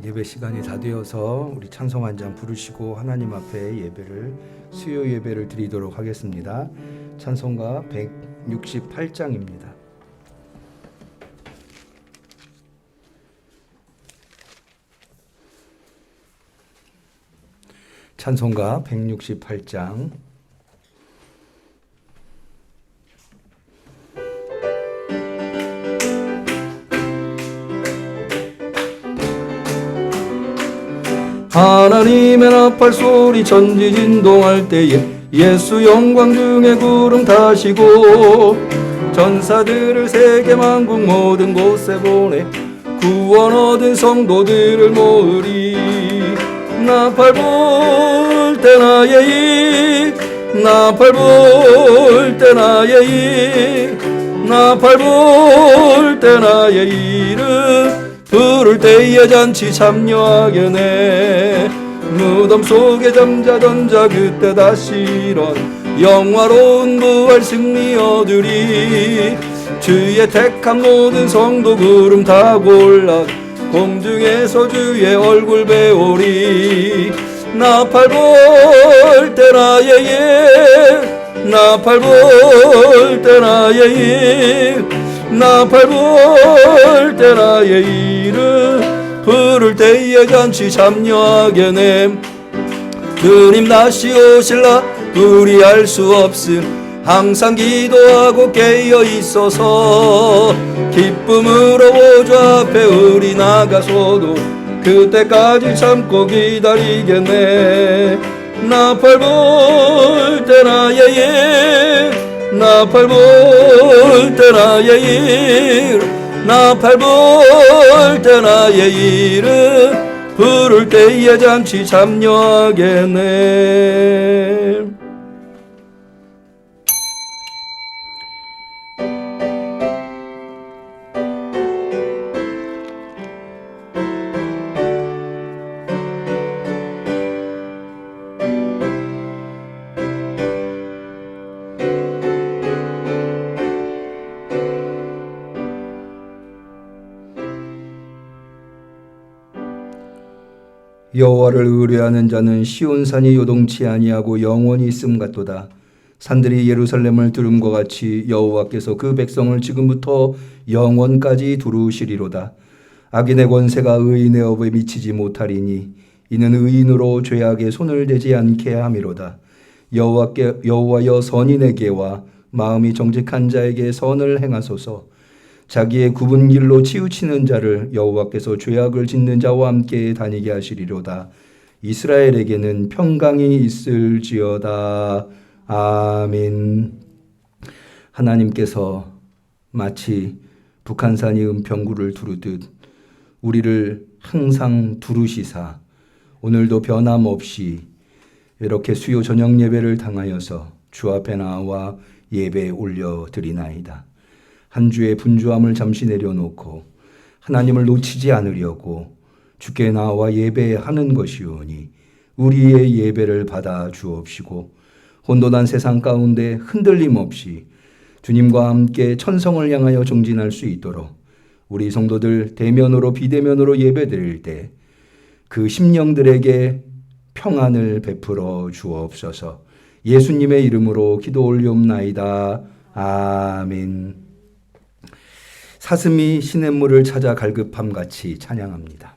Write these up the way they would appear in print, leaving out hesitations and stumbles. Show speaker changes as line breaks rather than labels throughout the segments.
예배 시간이 다 되어서 우리 찬송 한 장 부르시고 하나님 앞에 수요 예배를 드리도록 하겠습니다. 찬송가 168장입니다. 찬송가 168장. 하나님의 나팔 소리 전지진동할 때에 예수 영광 중에 구름 타시고 전사들을 세계 만국 모든 곳에 보내 구원 얻은 성도들을 모으리. 나팔 불 때 나의 입 나팔 불 때 나의 입 나팔 불 때 나의 이름 부를 때에 잔치 참여하게네. 무덤 속에 잠자던 자 그때 다시 일어나 영화로운 부활 승리 얻으리. 주의 택한 모든 성도 구름 타고 올라 공중에서 주의 얼굴 배우리. 나팔 불 때 나의 입 나팔 불 때 나의 입 나팔 불 때 나의 이름 부를 때에 잔치 참여하게네. 주님 다시 오실라 우리 알 수 없음 항상 기도하고 깨어 있어서 기쁨으로 보좌 앞에 우리 나가서도 그때까지 참고 기다리겠네. 나팔 불 때 나의 일 나팔 불 때 나의 일 나팔 불 때 나의 이름 부를 때에 잔치 참여하겠네. 여호와를 의뢰하는 자는 시온산이 요동치 아니하고 영원히 있음 같도다. 산들이 예루살렘을 두름과 같이 여호와께서 그 백성을 지금부터 영원까지 두루시리로다. 악인의 권세가 의인의 업에 미치지 못하리니 이는 의인으로 죄악에 손을 대지 않게 함이로다. 여호와여 선인에게와 마음이 정직한 자에게 선을 행하소서. 자기의 굽은 길로 치우치는 자를 여호와께서 죄악을 짓는 자와 함께 다니게 하시리로다. 이스라엘에게는 평강이 있을지어다. 아멘. 하나님께서 마치 북한산이 은평구를 두르듯 우리를 항상 두르시사 오늘도 변함없이 이렇게 수요 저녁 예배를 당하여서 주 앞에 나와 예배 올려드리나이다. 한 주의 분주함을 잠시 내려놓고 하나님을 놓치지 않으려고 주께 나와 예배하는 것이오니 우리의 예배를 받아 주옵시고 혼돈한 세상 가운데 흔들림 없이 주님과 함께 천성을 향하여 정진할 수 있도록 우리 성도들 대면으로 비대면으로 예배드릴 때 그 심령들에게 평안을 베풀어 주옵소서. 예수님의 이름으로 기도 올리옵나이다. 아멘. 사슴이 시냇물을 찾아 갈급함같이 찬양합니다.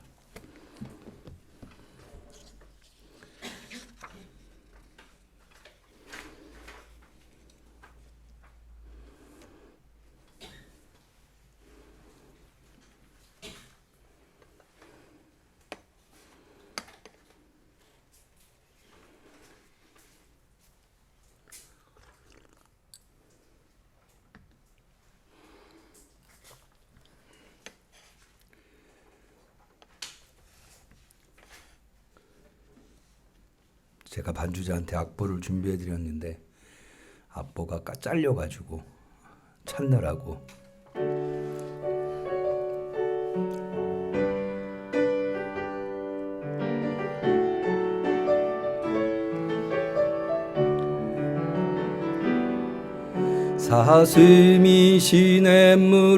제가 반주자한테 악보를 준비해 드렸는데 악보가 잘려가지고 찾느라고 사슴이 시냇물을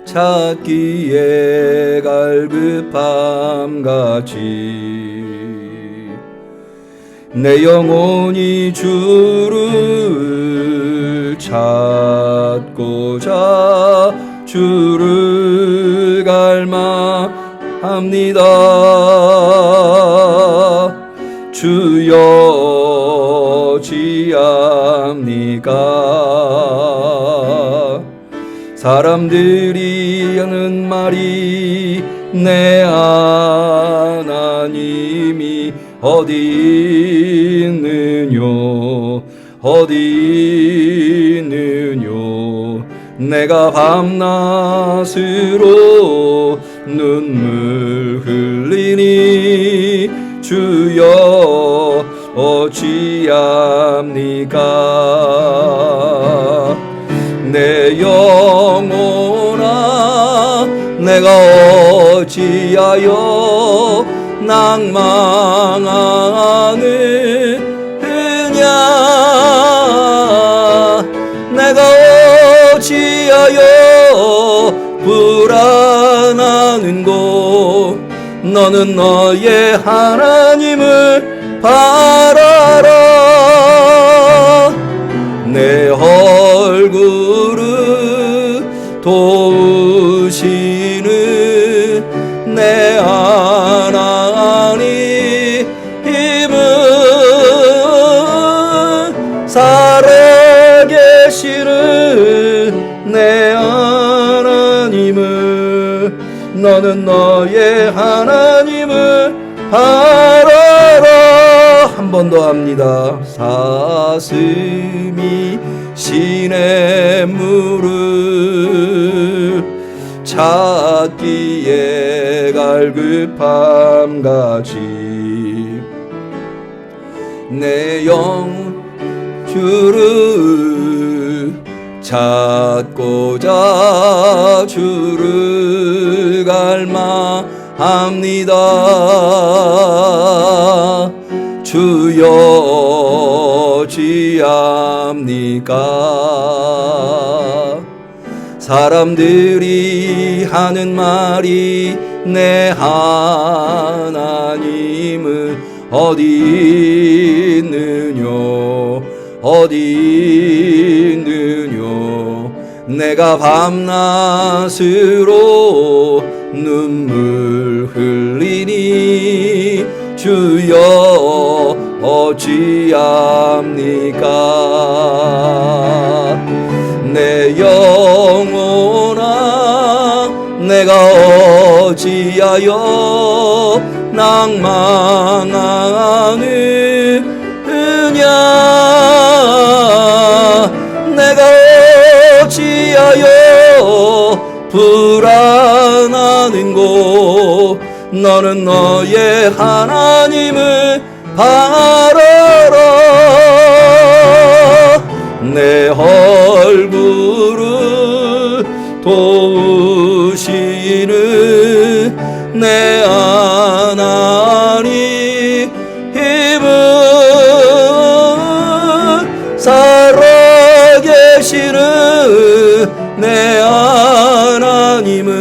찾기에 갈급함 같이 내 영혼이 주를 찾고자 주를 갈망합니다. 주여 어찌합니까? 사람들이 하는 말이 내 하나님이 어디 있느뇨 어디 있느뇨 내가 밤낮으로 눈물 흘리니 주여 어찌합니까? 내 영혼아 내가 어찌하여 낭망하느냐 내가 어찌하여 불안하는고 너는 너의 하나님을 바라라. 내 얼굴을 도우시는 내 하나님은 살아계시는 내 하나님을 너는 너의 하나님을 바라라. 한 번 더 합니다. 사슴이 시냇물을 찾기에 갈급함 같이 내 영 주를 찾고자 주를 갈망합니다. 주여 어찌합니까? 사람들이 하는 말이 내 하나님은 어디 있느뇨 어디 있느뇨 내가 밤낮으로 눈물 흘리니 주여 어찌합니까? 내 영혼아 내가 어찌하여 낭망하느냐 내가 어찌하여 불안하는고 너는 너의 하나님을 바라라. 내 얼굴을 도우시는 내 하나님은 살아계시는 내 하나님은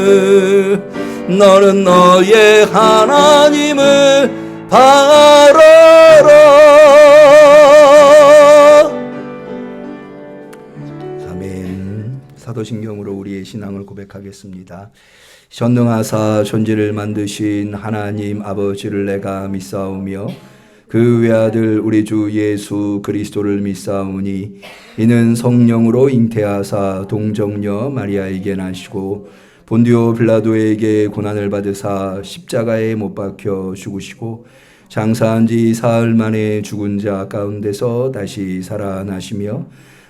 너는 너의 하나님을 바라라. 아멘. 사도신경으로 우리의 신앙을 고백하겠습니다. 전능하사 존재를 만드신 하나님 아버지를 내가 믿사오며 그 외아들 우리 주 예수 그리스도를 믿사오니 이는 성령으로 잉태하사 동정녀 마리아에게 나시고 본디오 빌라도에게 고난을 받으사 십자가에 못 박혀 죽으시고 장사한 지 사흘 만에 죽은 자 가운데서 다시 살아나시며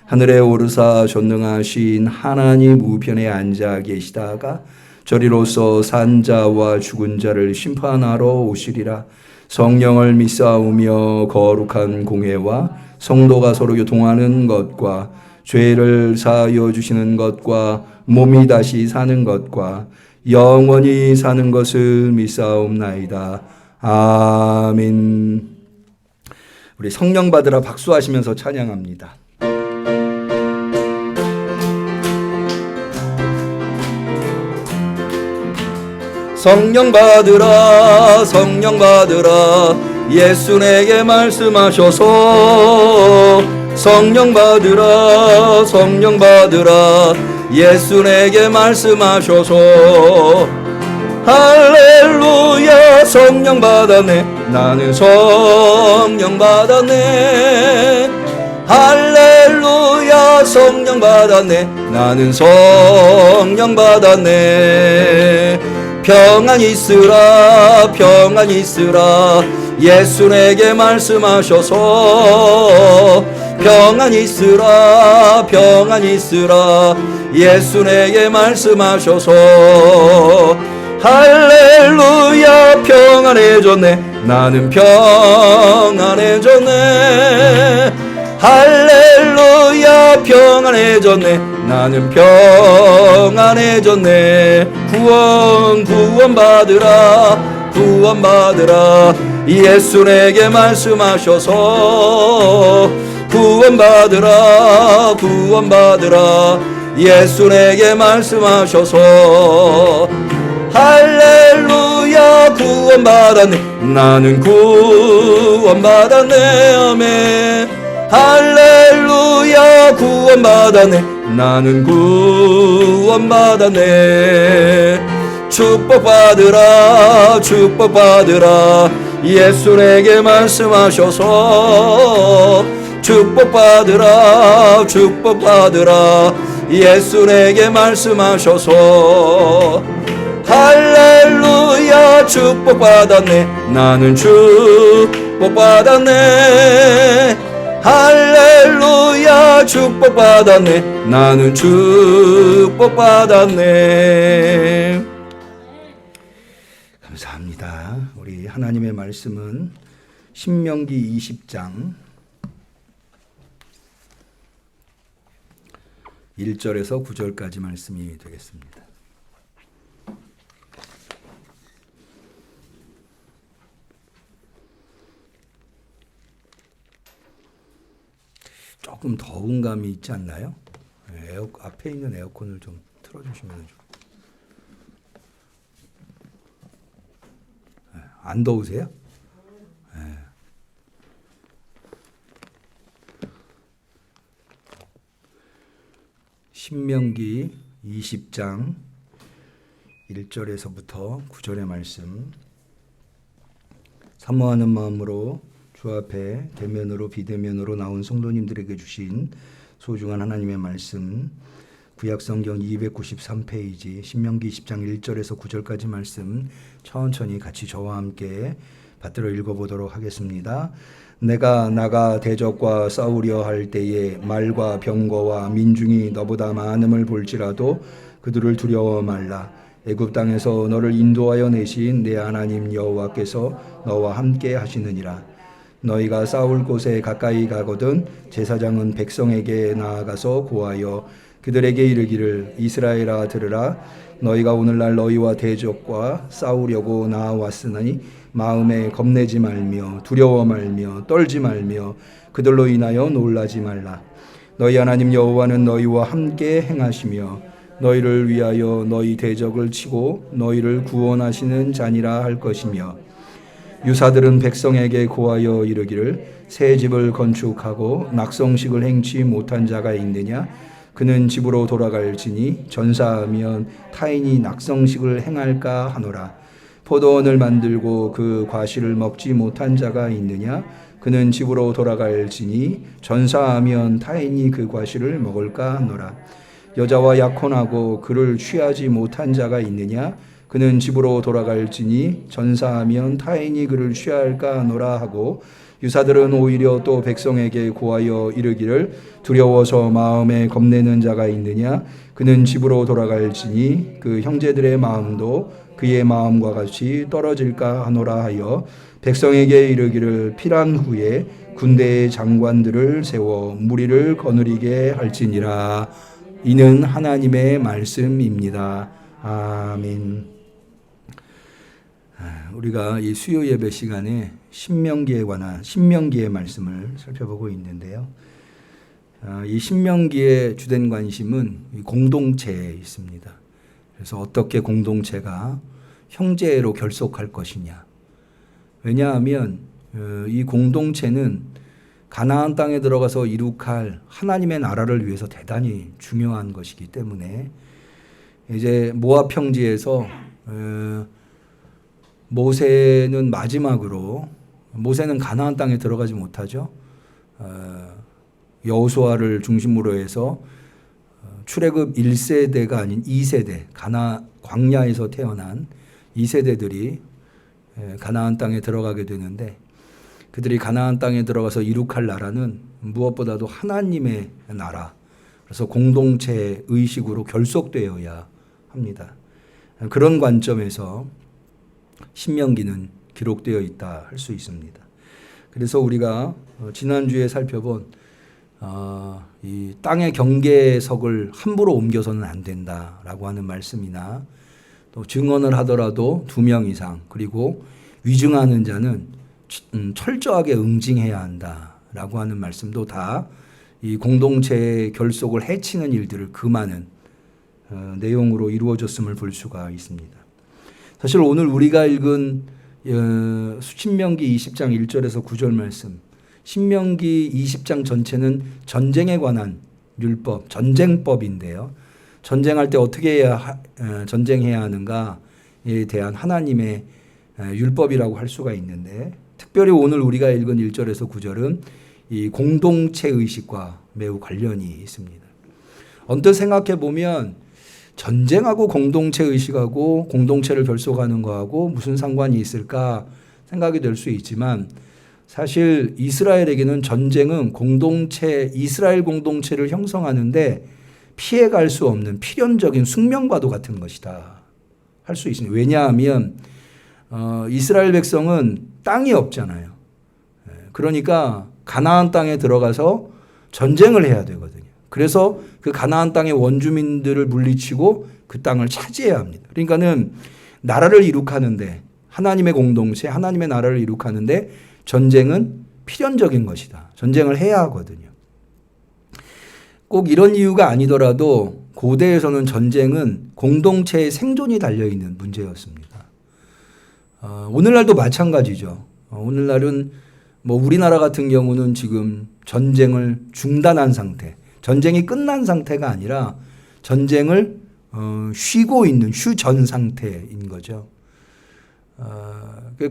하늘에 오르사 전능하신 하나님 우편에 앉아 계시다가 저리로서 산 자와 죽은 자를 심판하러 오시리라. 성령을 믿사오며 거룩한 공회와 성도가 서로 교통하는 것과 죄를 사하여 주시는 것과 몸이 다시 사는 것과 영원히 사는 것을 믿사옵나이다. 아멘. 우리 성령 받으라 박수하시면서 찬양합니다. 성령 받으라 성령 받으라 예수 내게 말씀하셔서 성령 받으라 성령 받으라 예수 내게 말씀하셔서 할렐루야 성령 받았네 나는 성령 받았네 할렐루야 성령 받았네 나는 성령 받았네 평안 있으라 평안 있으라 예수 내게 말씀하셔서 평안 있으라 평안 있으라 예수 내게 말씀하셔서 할렐루야 평안해졌네 나는 평안해졌네 할렐루야 평안해졌네 나는 평안해졌네 구원 받으라 구원 받으라 예수 내게 말씀하셔서 구원 받으라 구원 받으라 예수 내게 말씀하셔서 할렐루야 구원 받았네 나는 구원 받았네 아멘 할렐루야 구원 받았네 나는 구원 받았네 축복 받으라 축복 받으라 예수 내게 말씀하셔서 축복 받으라 축복 받으라 예수 내게 말씀하셔서 할렐루야 축복 받았네 나는 축복 받았네 할렐루야 축복 받았네 나는 축복 받았네. 감사합니다. 우리 하나님의 말씀은 신명기 20장 1절에서 9절까지 말씀이 되겠습니다. 조금 더운 감이 있지 않나요? 앞에 있는 에어컨을 좀 틀어주시면 좀. 안 더우세요? 신명기 20장 1절에서부터 9절의 말씀 사모하는 마음으로 주 앞에 대면으로 비대면으로 나온 성도님들에게 주신 소중한 하나님의 말씀 구약성경 293페이지 신명기 20장 1절에서 9절까지 말씀 천천히 같이 저와 함께 받들어 읽어보도록 하겠습니다. 내가 나가 대적과 싸우려 할 때에 말과 병거와 민중이 너보다 많음을 볼지라도 그들을 두려워 말라. 애굽 땅에서 너를 인도하여 내신 내 하나님 여호와께서 너와 함께 하시느니라. 너희가 싸울 곳에 가까이 가거든 제사장은 백성에게 나아가서 고하여 그들에게 이르기를 이스라엘아 들으라. 너희가 오늘날 너희와 대적과 싸우려고 나아왔으니 마음에 겁내지 말며 두려워 말며 떨지 말며 그들로 인하여 놀라지 말라. 너희 하나님 여호와는 너희와 함께 행하시며 너희를 위하여 너희 대적을 치고 너희를 구원하시는 자니라 할 것이며 유사들은 백성에게 고하여 이르기를 새 집을 건축하고 낙성식을 행치 못한 자가 있느냐 그는 집으로 돌아갈지니 전사하면 타인이 낙성식을 행할까 하노라. 포도원을 만들고 그 과실을 먹지 못한 자가 있느냐 그는 집으로 돌아갈지니 전사하면 타인이 그 과실을 먹을까 하노라. 여자와 약혼하고 그를 취하지 못한 자가 있느냐 그는 집으로 돌아갈지니 전사하면 타인이 그를 취할까 하노라 하고 유사들은 오히려 또 백성에게 고하여 이르기를 두려워서 마음에 겁내는 자가 있느냐 그는 집으로 돌아갈지니 그 형제들의 마음도 그의 마음과 같이 떨어질까 하노라 하여 백성에게 이르기를 필요한 후에 군대의 장관들을 세워 무리를 거느리게 할지니라. 이는 하나님의 말씀입니다. 아멘. 우리가 이 수요 예배 시간에 신명기에 관한 신명기의 말씀을 살펴보고 있는데요. 이 신명기의 주된 관심은 공동체에 있습니다. 그래서 어떻게 공동체가 형제로 결속할 것이냐. 왜냐하면 이 공동체는 가나안 땅에 들어가서 이룩할 하나님의 나라를 위해서 대단히 중요한 것이기 때문에 이제 모압 평지에서 모세는 마지막으로, 모세는 가나안 땅에 들어가지 못하죠. 여호수아를 중심으로 해서 출애굽 1세대가 아닌 2세대, 광야에서 태어난 2세대들이 가나안 땅에 들어가게 되는데, 그들이 가나안 땅에 들어가서 이룩할 나라는 무엇보다도 하나님의 나라, 그래서 공동체 의식으로 결속되어야 합니다. 그런 관점에서 신명기는 기록되어 있다 할 수 있습니다. 그래서 우리가 지난주에 살펴본 이 땅의 경계석을 함부로 옮겨서는 안 된다라고 하는 말씀이나, 또 증언을 하더라도 2명 이상, 그리고 위증하는 자는 철저하게 응징해야 한다라고 하는 말씀도 다 이 공동체의 결속을 해치는 일들을 금하는 내용으로 이루어졌음을 볼 수가 있습니다. 사실 오늘 우리가 읽은 신명기 20장 1절에서 9절 말씀, 신명기 20장 전체는 전쟁에 관한 율법, 전쟁법인데요. 전쟁할 때 어떻게 해야 전쟁해야 하는가에 대한 하나님의 율법이라고 할 수가 있는데, 특별히 오늘 우리가 읽은 1절에서 9절은 이 공동체 의식과 매우 관련이 있습니다. 언뜻 생각해 보면 전쟁하고 공동체 의식하고 공동체를 결속하는 거하고 무슨 상관이 있을까 생각이 될 수 있지만, 사실 이스라엘에게는 전쟁은 이스라엘 공동체를 형성하는데 피해갈 수 없는 필연적인 숙명과도 같은 것이다 할 수 있습니다. 왜냐하면 이스라엘 백성은 땅이 없잖아요. 그러니까 가나안 땅에 들어가서 전쟁을 해야 되거든요. 그래서 그 가나안 땅의 원주민들을 물리치고 그 땅을 차지해야 합니다. 그러니까는 나라를 이룩하는데, 하나님의 공동체, 하나님의 나라를 이룩하는데 전쟁은 필연적인 것이다. 전쟁을 해야 하거든요. 꼭 이런 이유가 아니더라도 고대에서는 전쟁은 공동체의 생존이 달려있는 문제였습니다. 오늘날도 마찬가지죠. 오늘날은 우리나라 같은 경우는 지금 전쟁을 중단한 상태, 전쟁이 끝난 상태가 아니라 전쟁을 쉬고 있는 휴전 상태인 거죠.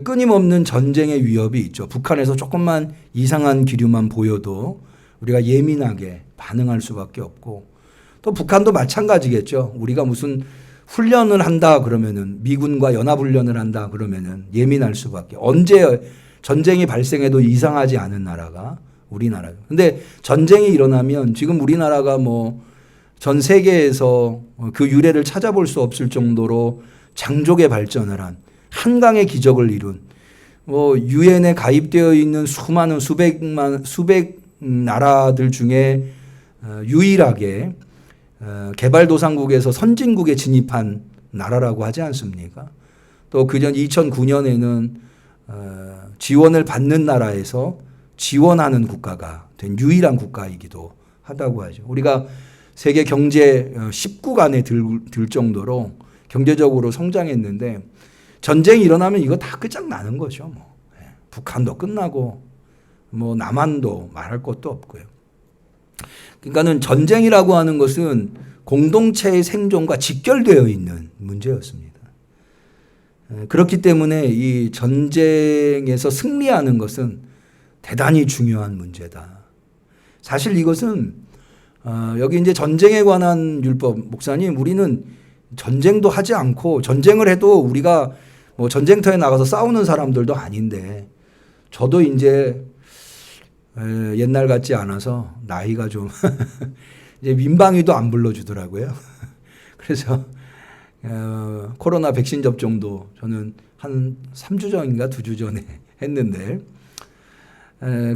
끊임없는 전쟁의 위협이 있죠. 북한에서 조금만 이상한 기류만 보여도 우리가 예민하게 반응할 수밖에 없고, 또 북한도 마찬가지겠죠. 우리가 무슨 훈련을 한다 그러면은, 미군과 연합훈련을 한다 그러면은 예민할 수밖에. 언제 전쟁이 발생해도 이상하지 않은 나라가 우리나라예요. 근데 전쟁이 일어나면 지금 우리나라가 전 세계에서 그 유래를 찾아볼 수 없을 정도로 장족의 발전을 한, 한강의 기적을 이룬, 유엔에 가입되어 있는 수많은 수백 나라들 중에 유일하게 개발도상국에서 선진국에 진입한 나라라고 하지 않습니까? 또 그전 2009년에는 지원을 받는 나라에서 지원하는 국가가 된 유일한 국가이기도 하다고 하죠. 우리가 세계 경제 10국 안에 들 정도로 경제적으로 성장했는데, 전쟁이 일어나면 이거 다 끝장나는 거죠. 북한도 끝나고 남한도 말할 것도 없고요. 그러니까는 전쟁이라고 하는 것은 공동체의 생존과 직결되어 있는 문제였습니다. 그렇기 때문에 이 전쟁에서 승리하는 것은 대단히 중요한 문제다. 사실 이것은 여기 이제 전쟁에 관한 율법, 목사님 우리는 전쟁도 하지 않고, 전쟁을 해도 우리가 전쟁터에 나가서 싸우는 사람들도 아닌데, 저도 이제 옛날 같지 않아서 나이가 좀 이제 민방위도 안 불러주더라고요. 그래서 코로나 백신 접종도 저는 한 3주 전인가 2주 전에 했는데,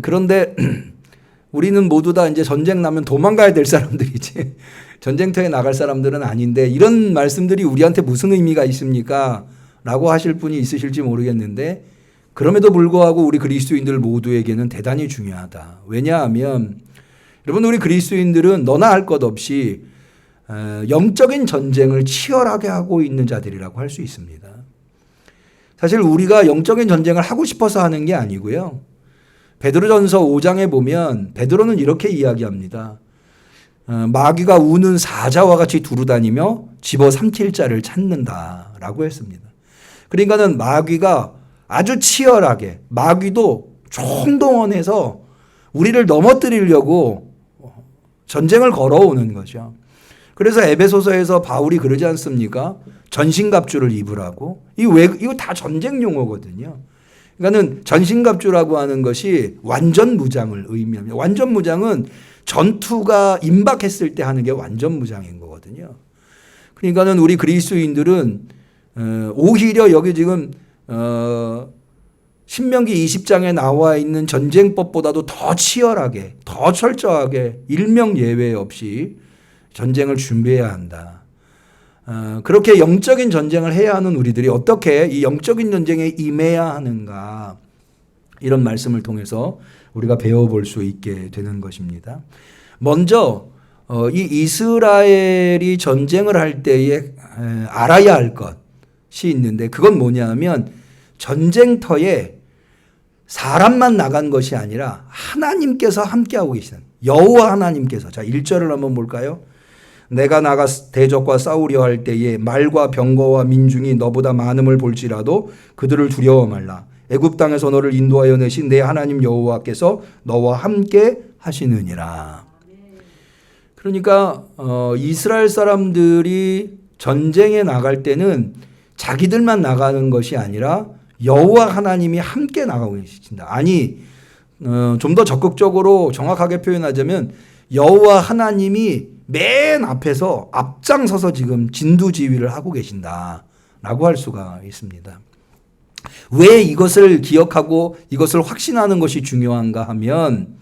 그런데 우리는 모두 다 이제 전쟁 나면 도망가야 될 사람들이지 전쟁터에 나갈 사람들은 아닌데, 이런 말씀들이 우리한테 무슨 의미가 있습니까? 라고 하실 분이 있으실지 모르겠는데, 그럼에도 불구하고 우리 그리스도인들 모두에게는 대단히 중요하다. 왜냐하면 여러분, 우리 그리스도인들은 너나 할 것 없이 영적인 전쟁을 치열하게 하고 있는 자들이라고 할 수 있습니다. 사실 우리가 영적인 전쟁을 하고 싶어서 하는 게 아니고요. 베드로전서 5장에 보면 베드로는 이렇게 이야기합니다. 마귀가 우는 사자와 같이 두루다니며 집어삼킬 자를 찾는다라고 했습니다. 그러니까는 마귀가 아주 치열하게, 마귀도 총동원해서 우리를 넘어뜨리려고 전쟁을 걸어오는 거죠. 그래서 에베소서에서 바울이 그러지 않습니까? 전신갑주를 입으라고. 이거 다 전쟁 용어거든요. 그러니까는 전신갑주라고 하는 것이 완전 무장을 의미합니다. 완전 무장은 전투가 임박했을 때 하는 게 완전 무장인 거거든요. 그러니까는 우리 그리스도인들은 오히려 여기 지금 신명기 20장에 나와 있는 전쟁법보다도 더 치열하게, 더 철저하게 일명예외 없이 전쟁을 준비해야 한다. 그렇게 영적인 전쟁을 해야 하는 우리들이 어떻게 이 영적인 전쟁에 임해야 하는가, 이런 말씀을 통해서 우리가 배워볼 수 있게 되는 것입니다. 먼저 이 이스라엘이 전쟁을 할 때에 알아야 할 것이 있는데, 그건 뭐냐 하면 전쟁터에 사람만 나간 것이 아니라 하나님께서 함께하고 계시는, 여호와 하나님께서. 자, 1절을 한번 볼까요? 내가 나가 대적과 싸우려 할 때에 말과 병거와 민중이 너보다 많음을 볼지라도 그들을 두려워 말라. 애굽 땅에서 너를 인도하여 내신 내 하나님 여호와께서 너와 함께 하시느니라. 그러니까 이스라엘 사람들이 전쟁에 나갈 때는 자기들만 나가는 것이 아니라 여호와 하나님이 함께 나가고 계신다. 아니, 좀 더 적극적으로 정확하게 표현하자면 여호와 하나님이 맨 앞에서 앞장서서 지금 진두지휘를 하고 계신다라고 할 수가 있습니다. 왜 이것을 기억하고 이것을 확신하는 것이 중요한가 하면,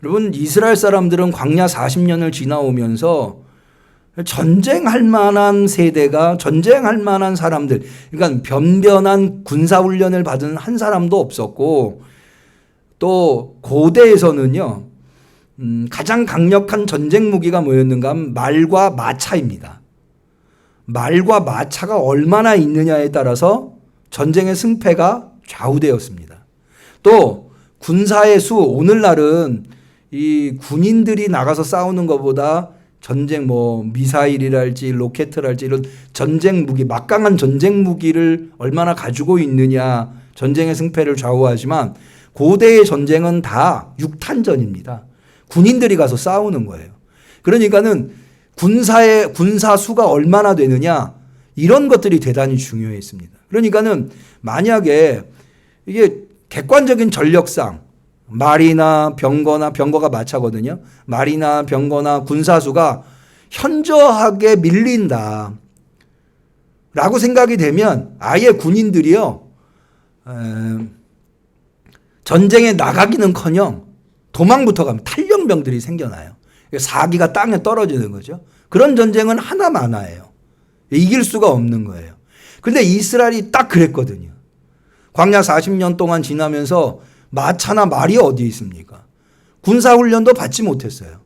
여러분, 이스라엘 사람들은 광야 40년을 지나오면서 전쟁할 만한 세대가, 전쟁할 만한 사람들, 그러니까 변변한 군사훈련을 받은 한 사람도 없었고, 또 고대에서는요, 가장 강력한 전쟁 무기가 뭐였는가 하면 말과 마차입니다. 말과 마차가 얼마나 있느냐에 따라서 전쟁의 승패가 좌우되었습니다. 또 군사의 수, 오늘날은 이 군인들이 나가서 싸우는 것보다 전쟁 미사일이랄지 로켓이랄지 이런 전쟁 무기, 막강한 전쟁 무기를 얼마나 가지고 있느냐, 전쟁의 승패를 좌우하지만 고대의 전쟁은 다 육탄전입니다. 군인들이 가서 싸우는 거예요. 그러니까는 군사 수가 얼마나 되느냐, 이런 것들이 대단히 중요했습니다. 그러니까는 만약에 이게 객관적인 전력상 말이나 병거가 마차거든요. 말이나 병거나 군사수가 현저하게 밀린다 라고 생각이 되면 아예 군인들이요, 전쟁에 나가기는커녕 도망부터 가면 탈영병들이 생겨나요. 사기가 땅에 떨어지는 거죠. 그런 전쟁은 하나만화예요. 이길 수가 없는 거예요. 근데 이스라엘이 딱 그랬거든요. 광야 40년 동안 지나면서 마차나 말이 어디 있습니까? 군사훈련도 받지 못했어요.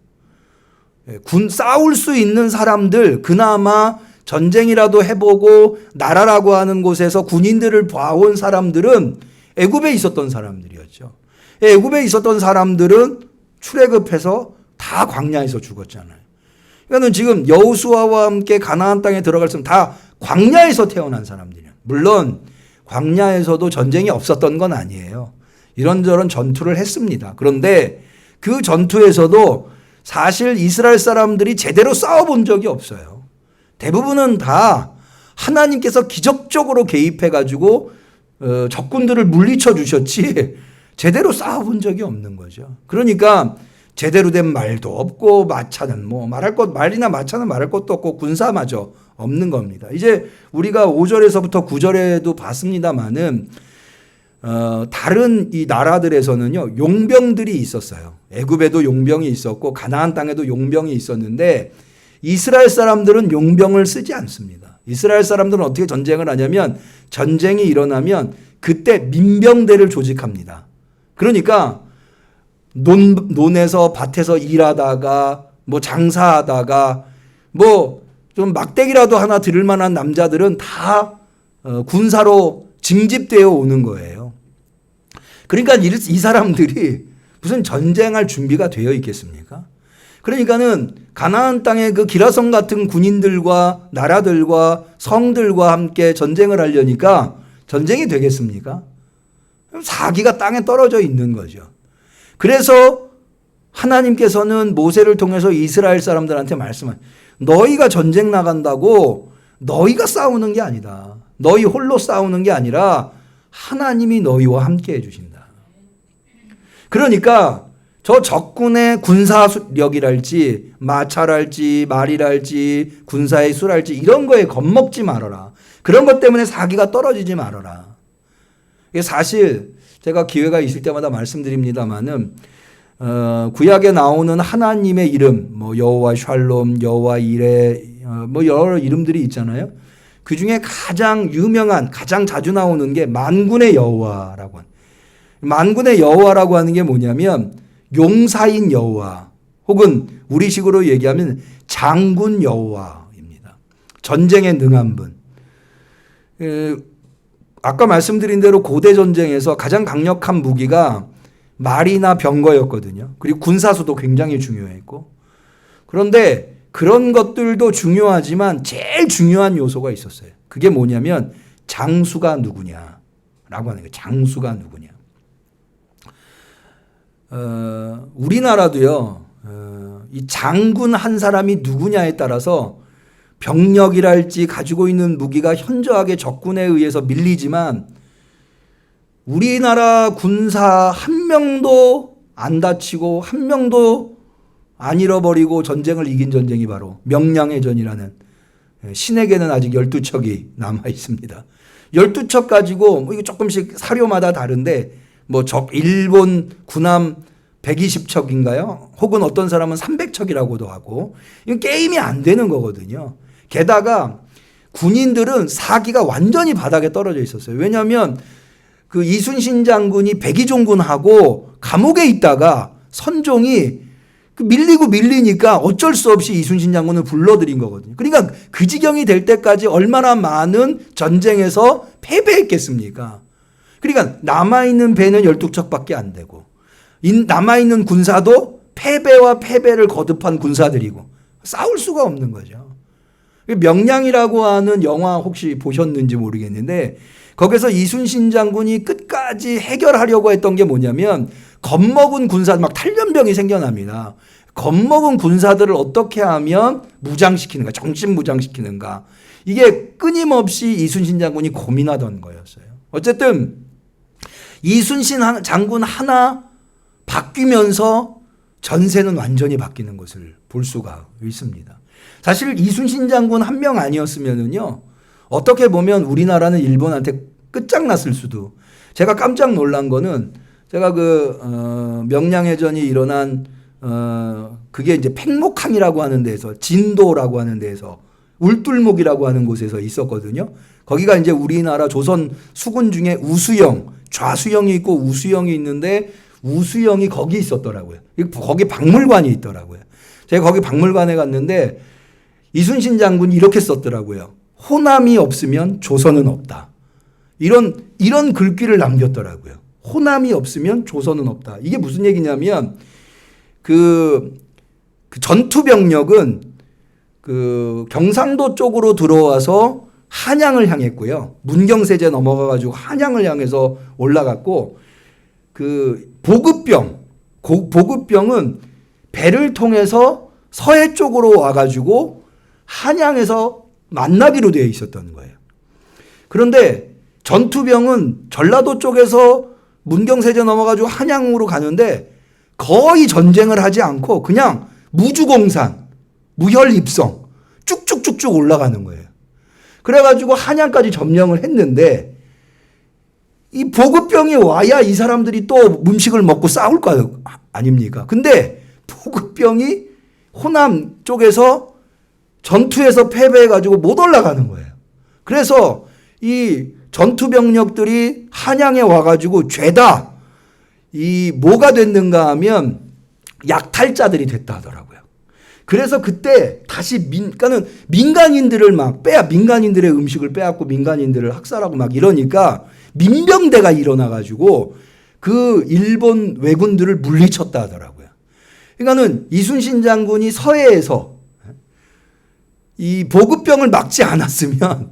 싸울 수 있는 사람들, 그나마 전쟁이라도 해보고 나라라고 하는 곳에서 군인들을 봐온 사람들은 애굽에 있었던 사람들이었죠. 애굽에 있었던 사람들은 출애굽해서 다 광야에서 죽었잖아요. 그러니까 지금 여호수아와 함께 가나안 땅에 들어갈 때는 다 광야에서 태어난 사람들이에요. 물론 광야에서도 전쟁이 없었던 건 아니에요. 이런저런 전투를 했습니다. 그런데 그 전투에서도 사실 이스라엘 사람들이 제대로 싸워본 적이 없어요. 대부분은 다 하나님께서 기적적으로 개입해가지고 적군들을 물리쳐 주셨지 제대로 싸워본 적이 없는 거죠. 그러니까 제대로 된 말도 없고 마차는 말이나 마차는 말할 것도 없고 군사마저 없는 겁니다. 이제 우리가 5절에서부터 9절에도 봤습니다마는 다른 이 나라들에서는요, 용병들이 있었어요. 애굽에도 용병이 있었고 가나안 땅에도 용병이 있었는데 이스라엘 사람들은 용병을 쓰지 않습니다. 이스라엘 사람들은 어떻게 전쟁을 하냐면 전쟁이 일어나면 그때 민병대를 조직합니다. 그러니까 논에서 밭에서 일하다가 장사하다가 좀 막대기라도 하나 들을 만한 남자들은 다 군사로 징집되어 오는 거예요. 그러니까 이 사람들이 무슨 전쟁할 준비가 되어 있겠습니까? 그러니까는 가나안 땅의 그 기라성 같은 군인들과 나라들과 성들과 함께 전쟁을 하려니까 전쟁이 되겠습니까? 사기가 땅에 떨어져 있는 거죠. 그래서 하나님께서는 모세를 통해서 이스라엘 사람들한테 말씀한, 너희가 전쟁 나간다고 너희가 싸우는 게 아니다. 너희 홀로 싸우는 게 아니라 하나님이 너희와 함께 해주신다. 그러니까 저 적군의 군사력이랄지 마찰할지 말이랄지 군사의 수랄지 이런 거에 겁먹지 말아라. 그런 것 때문에 사기가 떨어지지 말아라. 이게 사실 제가 기회가 있을 때마다 말씀드립니다마는 구약에 나오는 하나님의 이름, 뭐 여호와 샬롬, 여호와 이레, 뭐 여러 이름들이 있잖아요. 그 중에 가장 유명한, 가장 자주 나오는 게 만군의 여호와라고 하는. 만군의 여호와라고 하는 게 뭐냐면 용사인 여호와, 혹은 우리식으로 얘기하면 장군 여호와입니다. 전쟁에 능한 분. 아까 말씀드린 대로 고대 전쟁에서 가장 강력한 무기가 말이나 병거였거든요. 그리고 군사수도 굉장히 중요했고. 그런데 그런 것들도 중요하지만 제일 중요한 요소가 있었어요. 그게 뭐냐면 장수가 누구냐라고 하는 거예요. 장수가 누구냐. 우리나라도요. 이 장군 한 사람이 누구냐에 따라서 병력이랄지 가지고 있는 무기가 현저하게 적군에 의해서 밀리지만 우리나라 군사 한 명도 안 다치고 한 명도 안 잃어버리고 전쟁을 이긴 전쟁이 바로 명량해전이라는, 신에게는 아직 12척이 남아 있습니다. 12척 가지고 뭐 이거 조금씩 사료마다 다른데 뭐 일본 군함 120척인가요? 혹은 어떤 사람은 300척이라고도 하고, 이건 게임이 안 되는 거거든요. 게다가 군인들은 사기가 완전히 바닥에 떨어져 있었어요. 왜냐하면 그 이순신 장군이 백의종군하고 감옥에 있다가 선종이 밀리니까 어쩔 수 없이 이순신 장군을 불러들인 거거든요. 그러니까 그 지경이 될 때까지 얼마나 많은 전쟁에서 패배했겠습니까? 그러니까 남아있는 배는 12척밖에 안 되고 남아있는 군사도 패배와 패배를 거듭한 군사들이고 싸울 수가 없는 거죠. 명량이라고 하는 영화 혹시 보셨는지 모르겠는데 거기서 이순신 장군이 끝까지 해결하려고 했던 게 뭐냐면 겁먹은 군사, 막 탈련병이 생겨납니다. 겁먹은 군사들을 어떻게 하면 무장시키는가, 정신 무장시키는가. 이게 끊임없이 이순신 장군이 고민하던 거였어요. 어쨌든 이순신 장군 하나 바뀌면서 전세는 완전히 바뀌는 것을 볼 수가 있습니다. 사실 이순신 장군 한 명 아니었으면은요, 어떻게 보면 우리나라는 일본한테 끝장났을 수도. 제가 깜짝 놀란 거는 제가 명량해전이 일어난 그게 이제 팽목항이라고 하는 데서, 진도라고 하는 데서, 울뚫목이라고 하는 곳에서 있었거든요. 거기가 이제 우리나라 조선 수군 중에 우수영, 좌수영이 있고 우수영이 있는데 우수영이 거기 있었더라고요. 거기 박물관이 있더라고요. 제가 거기 박물관에 갔는데 이순신 장군이 이렇게 썼더라고요. 호남이 없으면 조선은 없다. 이런 글귀를 남겼더라고요. 호남이 없으면 조선은 없다. 이게 무슨 얘기냐면 그 전투병력은 그 경상도 쪽으로 들어와서 한양을 향했고요. 문경세제 넘어가가지고 한양을 향해서 올라갔고, 그 보급병은 배를 통해서 서해 쪽으로 와가지고 한양에서 만나기로 되어 있었던 거예요. 그런데 전투병은 전라도 쪽에서 문경세제 넘어가지고 한양으로 가는데 거의 전쟁을 하지 않고 그냥 무주공산, 무혈입성 쭉쭉쭉쭉 올라가는 거예요. 그래가지고 한양까지 점령을 했는데 이 보급병이 와야 이 사람들이 또 음식을 먹고 싸울 거 아닙니까? 근데 보급병이 호남 쪽에서 전투에서 패배해가지고 못 올라가는 거예요. 그래서 이 전투병력들이 한양에 와가지고 죄다 이 뭐가 됐는가 하면 약탈자들이 됐다 하더라고요. 그래서 그때 다시 그러니까는 민간인들을 막 민간인들의 음식을 빼앗고 민간인들을 학살하고 막 이러니까 민병대가 일어나가지고 그 일본 왜군들을 물리쳤다 하더라고요. 그러니까는 이순신 장군이 서해에서 이 보급병을 막지 않았으면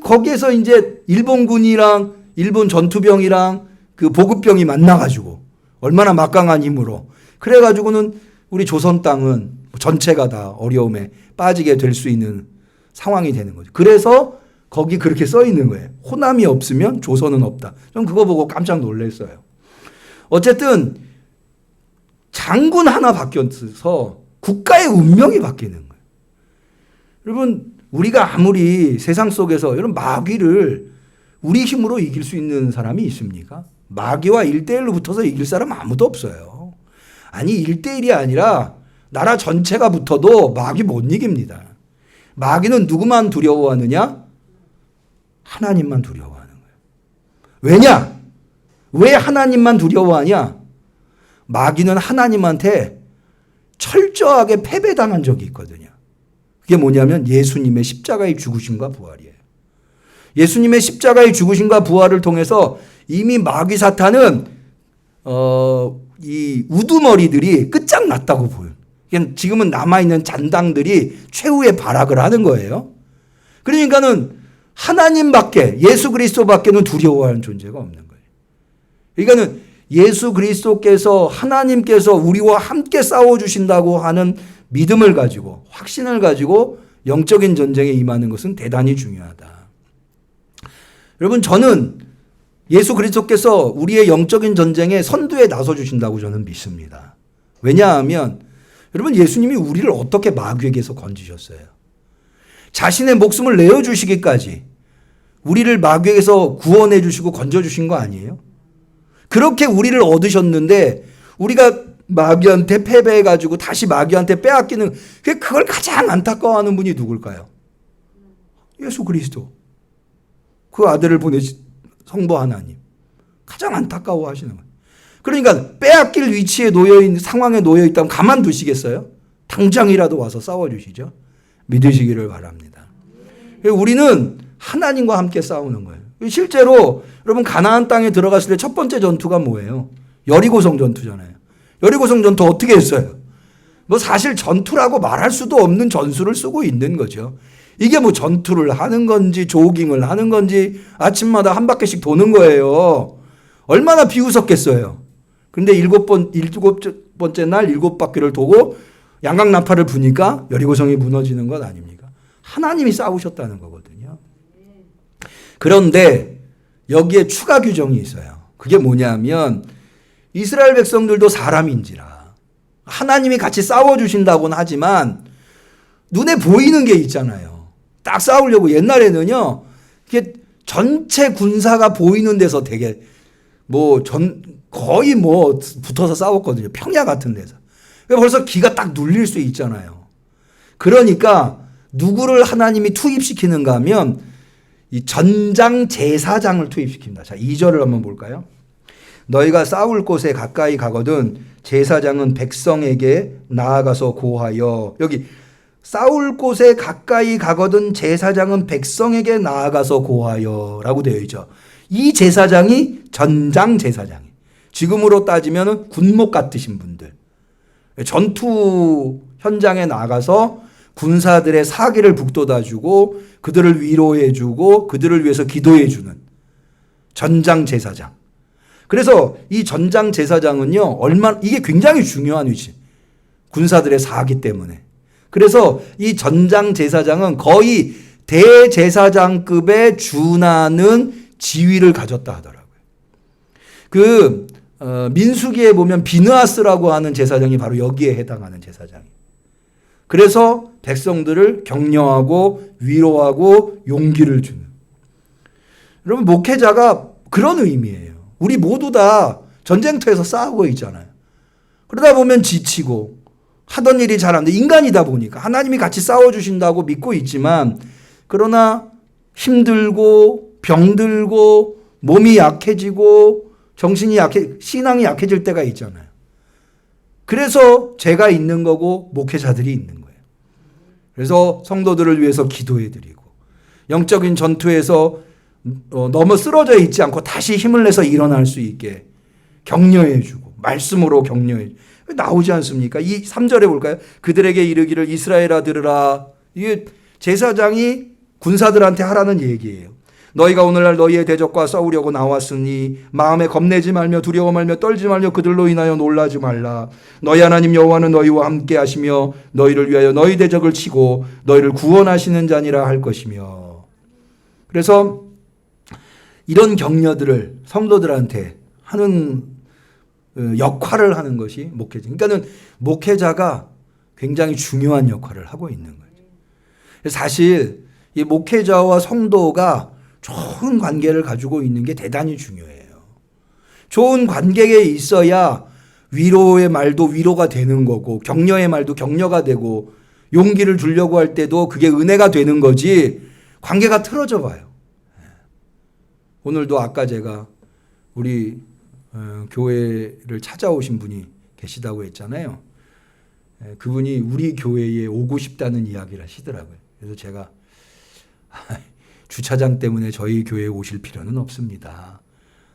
거기에서 이제 일본군이랑 일본 전투병이랑 그 보급병이 만나가지고 얼마나 막강한 힘으로 그래가지고는 우리 조선 땅은 전체가 다 어려움에 빠지게 될 수 있는 상황이 되는 거죠. 그래서 거기 그렇게 써 있는 거예요. 호남이 없으면 조선은 없다. 전 그거 보고 깜짝 놀랐어요. 어쨌든 장군 하나 바뀌어서 국가의 운명이 바뀌는 거예요. 여러분 우리가 아무리 세상 속에서 이런 마귀를 우리 힘으로 이길 수 있는 사람이 있습니까? 마귀와 1대1로 붙어서 이길 사람 아무도 없어요. 아니 1대1이 아니라 나라 전체가 붙어도 마귀 못 이깁니다. 마귀는 누구만 두려워하느냐? 하나님만 두려워하는 거예요. 왜냐? 왜 하나님만 두려워하냐? 마귀는 하나님한테 철저하게 패배당한 적이 있거든요. 그게 뭐냐면 예수님의 십자가의 죽으심과 부활이에요. 예수님의 십자가의 죽으심과 부활을 통해서 이미 마귀 사탄은 이 우두머리들이 끝장났다고 보여요. 지금은 남아있는 잔당들이 최후의 발악을 하는 거예요. 그러니까는 하나님밖에 예수 그리스도밖에는 두려워하는 존재가 없는 거예요. 그러니까는 예수 그리스도께서 하나님께서 우리와 함께 싸워주신다고 하는 믿음을 가지고 확신을 가지고 영적인 전쟁에 임하는 것은 대단히 중요하다. 여러분 저는 예수 그리스도께서 우리의 영적인 전쟁에 선두에 나서주신다고 저는 믿습니다. 왜냐하면 여러분 예수님이 우리를 어떻게 마귀에게서 건지셨어요. 자신의 목숨을 내어주시기까지 우리를 마귀에게서 구원해 주시고 건져주신 거 아니에요? 그렇게 우리를 얻으셨는데 우리가 마귀한테 패배해가지고 다시 마귀한테 빼앗기는 그걸 가장 안타까워하는 분이 누굴까요? 예수 그리스도. 그 아들을 보내신 성부 하나님. 가장 안타까워하시는 거예요. 그러니까 빼앗길 위치에 놓여있는 상황에 놓여있다면 가만두시겠어요? 당장이라도 와서 싸워주시죠. 믿으시기를 바랍니다. 우리는 하나님과 함께 싸우는 거예요. 실제로 여러분 가나안 땅에 들어갔을 때 첫 번째 전투가 뭐예요? 여리고성 전투잖아요. 여리고성 전투 어떻게 했어요? 뭐 사실 전투라고 말할 수도 없는 전술을 쓰고 있는 거죠. 이게 뭐 전투를 하는 건지 조깅을 하는 건지 아침마다 한 바퀴씩 도는 거예요. 얼마나 비웃었겠어요. 근데 일곱 번째 날 7바퀴를 도고 양강나팔을 부니까 여리고성이 무너지는 것 아닙니까? 하나님이 싸우셨다는 거거든요. 그런데 여기에 추가 규정이 있어요. 그게 뭐냐면 이스라엘 백성들도 사람인지라 하나님이 같이 싸워주신다고는 하지만 눈에 보이는 게 있잖아요. 딱 싸우려고 옛날에는요. 이게 전체 군사가 보이는 데서 되게 거의 붙어서 싸웠거든요. 평야 같은 데서. 벌써 기가 딱 눌릴 수 있잖아요. 그러니까 누구를 하나님이 투입시키는가 하면 이 전장 제사장을 투입시킵니다. 자, 2절을 한번 볼까요? 너희가 싸울 곳에 가까이 가거든 제사장은 백성에게 나아가서 고하여 여기 싸울 곳에 가까이 가거든 제사장은 백성에게 나아가서 고하여 라고 되어 있죠. 이 제사장이 전장 제사장이에요. 지금으로 따지면 군목 같으신 분들. 전투 현장에 나가서 군사들의 사기를 북돋아주고 그들을 위로해주고 그들을 위해서 기도해주는 전장 제사장. 그래서 이 전장 제사장은요, 이게 굉장히 중요한 위치. 군사들의 사기 때문에. 그래서 이 전장 제사장은 거의 대제사장급에 준하는 지위를 가졌다 하더라고요. 민수기에 보면 비느하스라고 하는 제사장이 바로 여기에 해당하는 제사장이에요. 그래서 백성들을 격려하고 위로하고 용기를 주는. 여러분 목회자가 그런 의미예요. 우리 모두 다 전쟁터에서 싸우고 있잖아요. 그러다 보면 지치고 하던 일이 잘 안 돼. 인간이다 보니까 하나님이 같이 싸워주신다고 믿고 있지만 그러나 힘들고 병들고 몸이 약해지고 정신이 신앙이 약해질 때가 있잖아요. 그래서 제가 있는 거고 목회자들이 있는 거예요. 그래서 성도들을 위해서 기도해드리고 영적인 전투에서 너무 쓰러져 있지 않고 다시 힘을 내서 일어날 수 있게 격려해주고 말씀으로 격려해주고 나오지 않습니까? 이 3절에 볼까요? 그들에게 이르기를 이스라엘아 들으라. 이게 제사장이 군사들한테 하라는 얘기예요. 너희가 오늘날 너희의 대적과 싸우려고 나왔으니 마음에 겁내지 말며 두려워 말며 떨지 말며 그들로 인하여 놀라지 말라. 너희 하나님 여호와는 너희와 함께 하시며 너희를 위하여 너희 대적을 치고 너희를 구원하시는 자니라 할 것이며. 그래서 이런 격려들을 성도들한테 하는 역할을 하는 것이 목회자. 그러니까는 목회자가 굉장히 중요한 역할을 하고 있는 거죠. 사실 이 목회자와 성도가 좋은 관계를 가지고 있는 게 대단히 중요해요. 좋은 관계에 있어야 위로의 말도 위로가 되는 거고 격려의 말도 격려가 되고 용기를 주려고 할 때도 그게 은혜가 되는 거지 관계가 틀어져 봐요. 오늘도 아까 제가 우리 교회를 찾아오신 분이 계시다고 했잖아요. 그분이 우리 교회에 오고 싶다는 이야기를 하시더라고요. 그래서 제가 주차장 때문에 저희 교회에 오실 필요는 없습니다.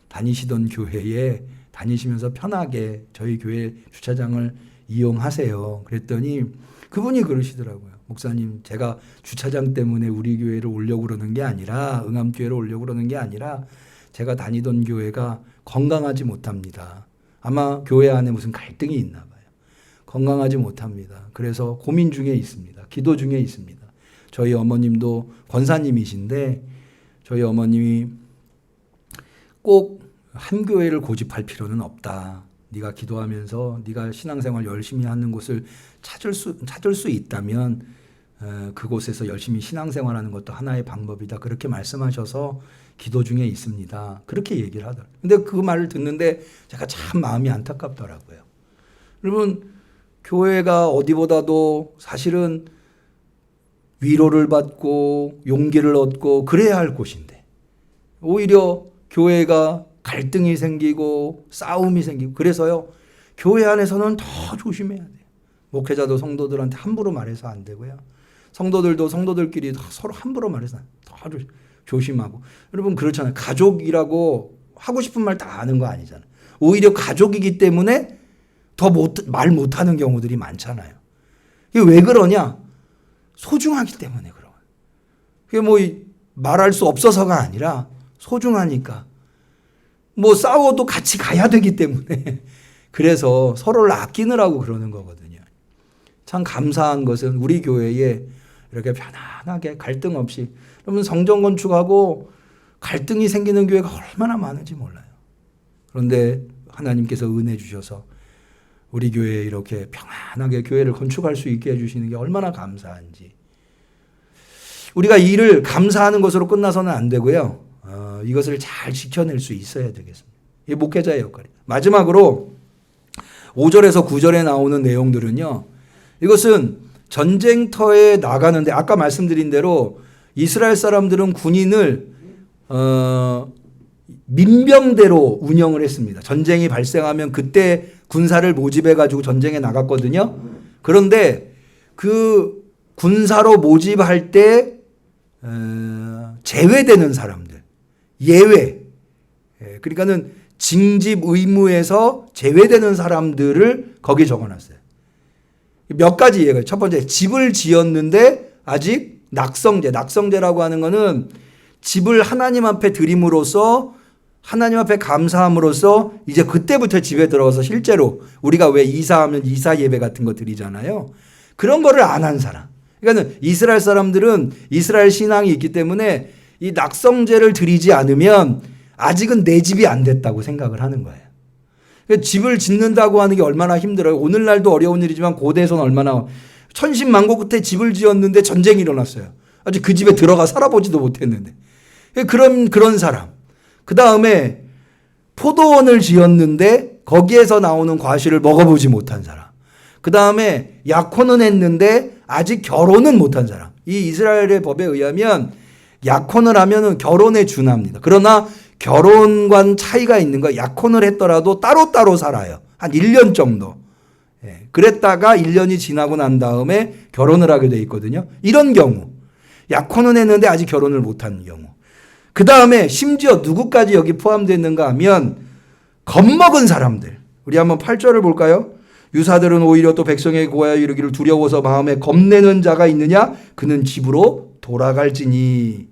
다니시던 교회에 다니시면서 편하게 저희 교회 주차장을 이용하세요. 그랬더니 그분이 그러시더라고요. 목사님, 제가 주차장 때문에 우리 교회를 오려고 그러는 게 아니라 응암교회를 오려고 그러는 게 아니라 제가 다니던 교회가 건강하지 못합니다. 아마 교회 안에 무슨 갈등이 있나 봐요. 건강하지 못합니다. 그래서 고민 중에 있습니다. 기도 중에 있습니다. 저희 어머님도 권사님이신데 저희 어머님이 꼭 한 교회를 고집할 필요는 없다. 네가 기도하면서 네가 신앙생활 열심히 하는 곳을 찾을 수 있다면 그곳에서 열심히 신앙생활하는 것도 하나의 방법이다. 그렇게 말씀하셔서 기도 중에 있습니다. 그렇게 얘기를 하더라고요. 근데 그 말을 듣는데 제가 참 마음이 안타깝더라고요. 여러분, 교회가 어디보다도 사실은 위로를 받고 용기를 얻고 그래야 할 곳인데 오히려 교회가 갈등이 생기고 싸움이 생기고 그래서요. 교회 안에서는 더 조심해야 돼요. 목회자도 성도들한테 함부로 말해서 안 되고요. 성도들도 성도들끼리 서로 함부로 말해서 더 조심하고. 여러분 그렇잖아요. 가족이라고 하고 싶은 말 다 하는 거 아니잖아요. 오히려 가족이기 때문에 더 말 못하는 경우들이 많잖아요. 이게 왜 그러냐? 소중하기 때문에 그런 거예요. 그게 뭐 말할 수 없어서가 아니라 소중하니까. 뭐 싸워도 같이 가야 되기 때문에 그래서 서로를 아끼느라고 그러는 거거든요. 참 감사한 것은 우리 교회에 이렇게 편안하게 갈등 없이 그러면 성전 건축하고 갈등이 생기는 교회가 얼마나 많은지 몰라요. 그런데 하나님께서 은혜 주셔서 우리 교회에 이렇게 평안하게 교회를 건축할 수 있게 해주시는 게 얼마나 감사한지. 우리가 일을 감사하는 것으로 끝나서는 안 되고요. 이것을 잘 지켜낼 수 있어야 되겠습니다. 이게 목회자의 역할이에요. 마지막으로 5절에서 9절에 나오는 내용들은요. 이것은 전쟁터에 나가는데 아까 말씀드린 대로 이스라엘 사람들은 군인을 민병대로 운영을 했습니다. 전쟁이 발생하면 그때 군사를 모집해 가지고 전쟁에 나갔거든요. 그런데 그 군사로 모집할 때 제외되는 사람들, 예외, 그러니까는 징집 의무에서 제외되는 사람들을 거기 적어놨어요. 몇 가지 예가. 첫 번째, 집을 지었는데 아직 낙성제라고 하는 거는 집을 하나님 앞에 드림으로써 하나님 앞에 감사함으로써 이제 그때부터 집에 들어가서 실제로 우리가 왜 이사하면 이사 예배 같은 거 드리잖아요. 그런 거를 안 한 사람. 그러니까 이스라엘 사람들은 이스라엘 신앙이 있기 때문에 이 낙성제를 드리지 않으면 아직은 내 집이 안 됐다고 생각을 하는 거예요. 그러니까 집을 짓는다고 하는 게 얼마나 힘들어요. 오늘날도 어려운 일이지만 고대에서는 얼마나 천신만고 끝에 집을 지었는데 전쟁이 일어났어요. 아직 그 집에 들어가 살아보지도 못했는데. 그런 사람. 그 다음에 포도원을 지었는데 거기에서 나오는 과실을 먹어보지 못한 사람. 그 다음에 약혼은 했는데 아직 결혼은 못한 사람. 이 이스라엘의 법에 의하면 약혼을 하면 결혼에 준합니다. 그러나 결혼과는 차이가 있는 거예요. 약혼을 했더라도 따로따로 살아요. 한 1년 정도. 그랬다가 1년이 지나고 난 다음에 결혼을 하게 돼 있거든요. 이런 경우. 약혼은 했는데 아직 결혼을 못한 경우. 그 다음에 심지어 누구까지 여기 포함되는가 하면 겁먹은 사람들. 우리 한번 8절을 볼까요? 유사들은 오히려 또 백성에게 고하여 이르기를 두려워서 마음에 겁내는 자가 있느냐? 그는 집으로 돌아갈지니.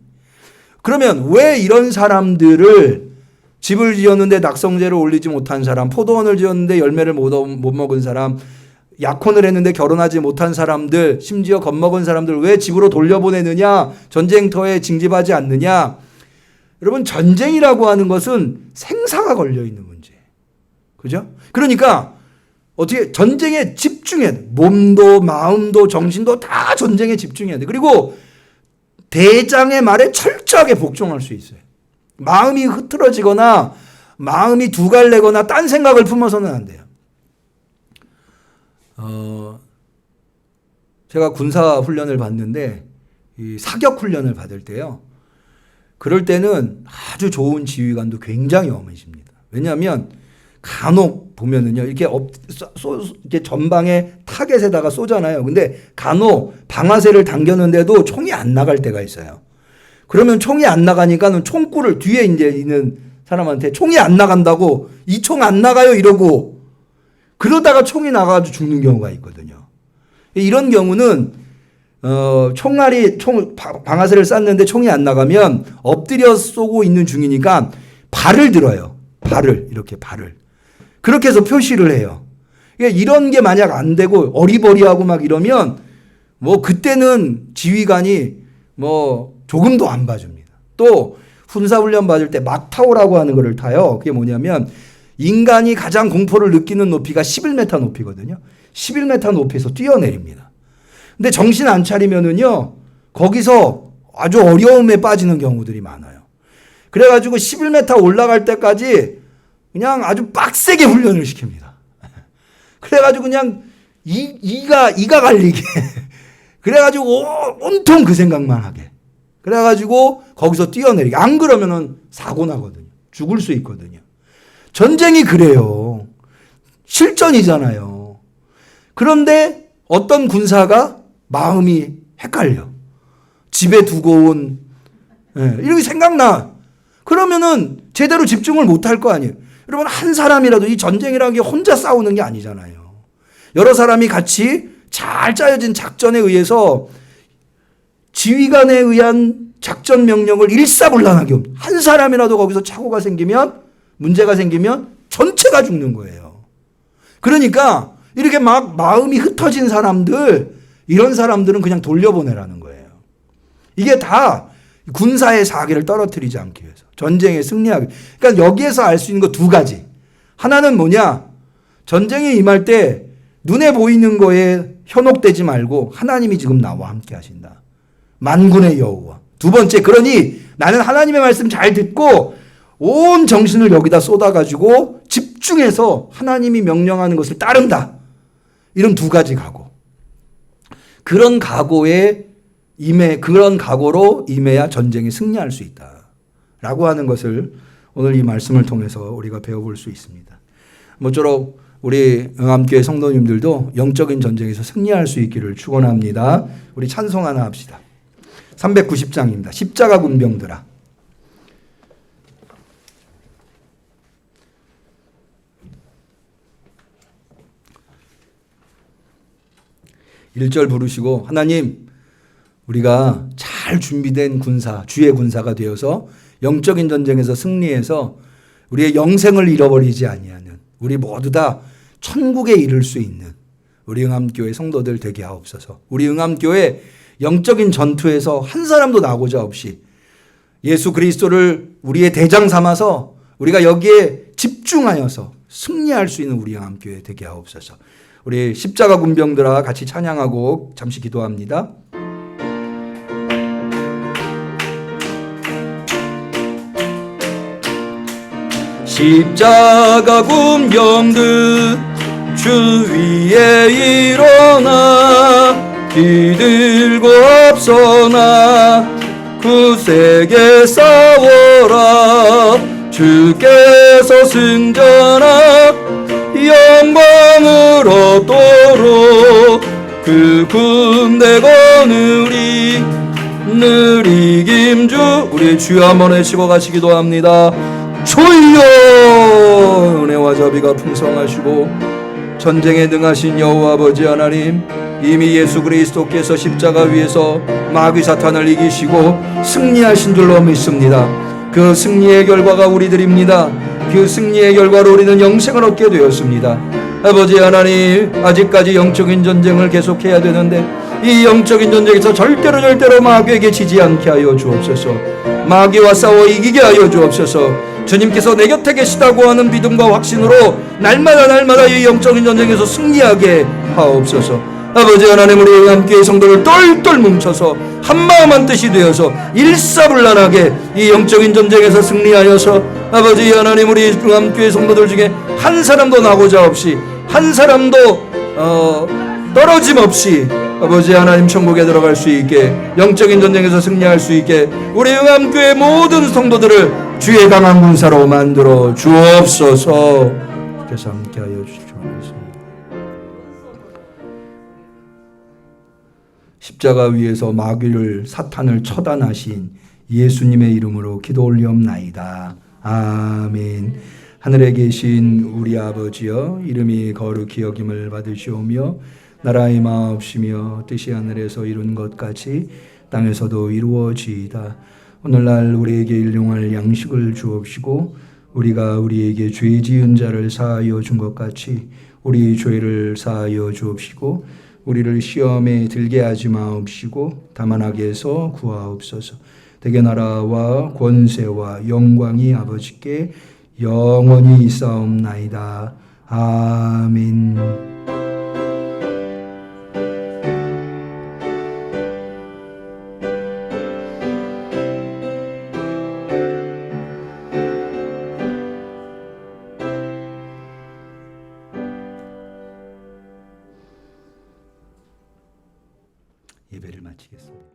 그러면 왜 이런 사람들을 집을 지었는데 낙성제를 올리지 못한 사람, 포도원을 지었는데 열매를 못 먹은 사람, 약혼을 했는데 결혼하지 못한 사람들, 심지어 겁먹은 사람들 왜 집으로 돌려보내느냐? 전쟁터에 징집하지 않느냐? 여러분, 전쟁이라고 하는 것은 생사가 걸려있는 문제예요. 그죠? 그러니까 어떻게 전쟁에 집중해야 돼. 몸도 마음도 정신도 다 전쟁에 집중해야 돼. 그리고 대장의 말에 철저하게 복종할 수 있어요. 마음이 흐트러지거나 마음이 두갈래거나 딴 생각을 품어서는 안 돼요. 제가 군사 훈련을 받는데 이 사격 훈련을 받을 때요. 그럴 때는 아주 좋은 지휘관도 굉장히 엄해집니다. 왜냐하면 간혹 보면은요, 이렇게 이렇게 전방에 타겟에다가 쏘잖아요. 근데 간혹 방아쇠를 당겼는데도 총이 안 나갈 때가 있어요. 그러면 총이 안 나가니까는 총구를 뒤에 이제 있는 사람한테 총이 안 나간다고 이 총 안 나가요 이러고 그러다가 총이 나가가지고 죽는 경우가 있거든요. 이런 경우는 방아쇠를 쐈는데 총이 안 나가면 엎드려 쏘고 있는 중이니까 발을 들어요. 이렇게 발을. 그렇게 해서 표시를 해요. 이런 게 만약 안 되고 어리버리하고 막 이러면 뭐 그때는 지휘관이 뭐 조금도 안 봐줍니다. 또 군사훈련 받을 때 막타오라고 하는 거를 타요. 그게 뭐냐면 인간이 가장 공포를 느끼는 높이가 11m 높이거든요. 11m 높이에서 뛰어내립니다. 근데 정신 안 차리면은요, 거기서 아주 어려움에 빠지는 경우들이 많아요. 그래가지고 11m 올라갈 때까지 그냥 아주 빡세게 훈련을 시킵니다. 그래가지고 그냥 이가 갈리게. 그래가지고 온통 그 생각만 하게. 그래가지고 거기서 뛰어내리게. 안 그러면은 사고 나거든요. 죽을 수 있거든요. 전쟁이 그래요. 실전이잖아요. 그런데 어떤 군사가 마음이 헷갈려. 집에 두고 온, 이렇게 생각나. 그러면은 제대로 집중을 못할 거 아니에요. 여러분, 한 사람이라도 이 전쟁이라는 게 혼자 싸우는 게 아니잖아요. 여러 사람이 같이 잘 짜여진 작전에 의해서 지휘관에 의한 작전 명령을 일사불란하게 한 사람이라도 거기서 착오가 생기면, 문제가 생기면 전체가 죽는 거예요. 그러니까 이렇게 막 마음이 흩어진 사람들, 이런 사람들은 그냥 돌려보내라는 거예요. 이게 다 군사의 사기를 떨어뜨리지 않기 위해서, 전쟁에 승리하기. 그러니까 여기에서 알 수 있는 거 두 가지. 하나는 뭐냐? 전쟁에 임할 때 눈에 보이는 거에 현혹되지 말고 하나님이 지금 나와 함께 하신다. 만군의 여호와. 두 번째, 그러니 나는 하나님의 말씀 잘 듣고 온 정신을 여기다 쏟아가지고 집중해서 하나님이 명령하는 것을 따른다. 이런 두 가지 각오. 그런 각오로 임해야 전쟁에 승리할 수 있다. 라고 하는 것을 오늘 이 말씀을 통해서 우리가 배워볼 수 있습니다. 모쪼록 우리 응암교회 성도님들도 영적인 전쟁에서 승리할 수 있기를 축원합니다. 우리 찬송 하나 합시다. 390장입니다. 십자가 군병들아. 1절 부르시고, 하나님, 우리가 잘 준비된 군사, 주의 군사가 되어서 영적인 전쟁에서 승리해서 우리의 영생을 잃어버리지 아니하는, 우리 모두 다 천국에 이를 수 있는 우리 응암교회 성도들 되게 하옵소서. 우리 응암교회 영적인 전투에서 한 사람도 나고자 없이 예수 그리스도를 우리의 대장 삼아서 우리가 여기에 집중하여서 승리할 수 있는 우리 응암교회 되게 하옵소서. 우리 십자가 군병들아 같이 찬양하고 잠시 기도합니다. 십자가 군병들 주 위에 일어나 비들고 앞서나 굳세게 싸워라. 주께서 승전하 영광을 얻도록 그 군대 거느리 늘 이김주. 우리 주여 한번 외치고 가시기도 합니다. 주여, 은혜와 자비가 풍성하시고 전쟁에 능하신 여호와 아버지 하나님, 이미 예수 그리스도께서 십자가 위에서 마귀 사탄을 이기시고 승리하신 줄로 믿습니다. 그 승리의 결과가 우리들입니다. 그 승리의 결과로 우리는 영생을 얻게 되었습니다. 아버지 하나님, 아직까지 영적인 전쟁을 계속해야 되는데 이 영적인 전쟁에서 절대로 마귀에게 지지 않게 하여 주옵소서. 마귀와 싸워 이기게 하여 주옵소서. 주님께서 내 곁에 계시다고 하는 믿음과 확신으로 날마다 이 영적인 전쟁에서 승리하게 하옵소서. 아버지 하나님, 우리 함께 성도를 똘똘 뭉쳐서 한마음 한뜻이 되어서 일사불란하게 이 영적인 전쟁에서 승리하여서 아버지 하나님, 우리 함께 성도들 중에 한 사람도 나고자 없이, 한 사람도 떨어짐 없이 아버지 하나님 천국에 들어갈 수 있게, 영적인 전쟁에서 승리할 수 있게 우리 응암교회 모든 성도들을 주의 강한 군사로 만들어 주옵소서. 그래서 함께 하여 주시옵소서. 십자가 위에서 마귀를, 사탄을 처단하신 예수님의 이름으로 기도 올리옵나이다. 아멘. 하늘에 계신 우리 아버지여, 이름이 거룩히 여김을 받으시오며 나라의 마옵시며 뜻이 하늘에서 이룬 것 같이 땅에서도 이루어지이다. 오늘날 우리에게 일용할 양식을 주옵시고 우리가 우리에게 죄 지은 자를 사하여 준 것 같이 우리 죄를 사하여 주옵시고 우리를 시험에 들게 하지 마옵시고 다만 악에서 구하옵소서. 대개 나라와 권세와 영광이 아버지께 영원히 있사옵나이다. 아멘. 예배를 마치겠습니다.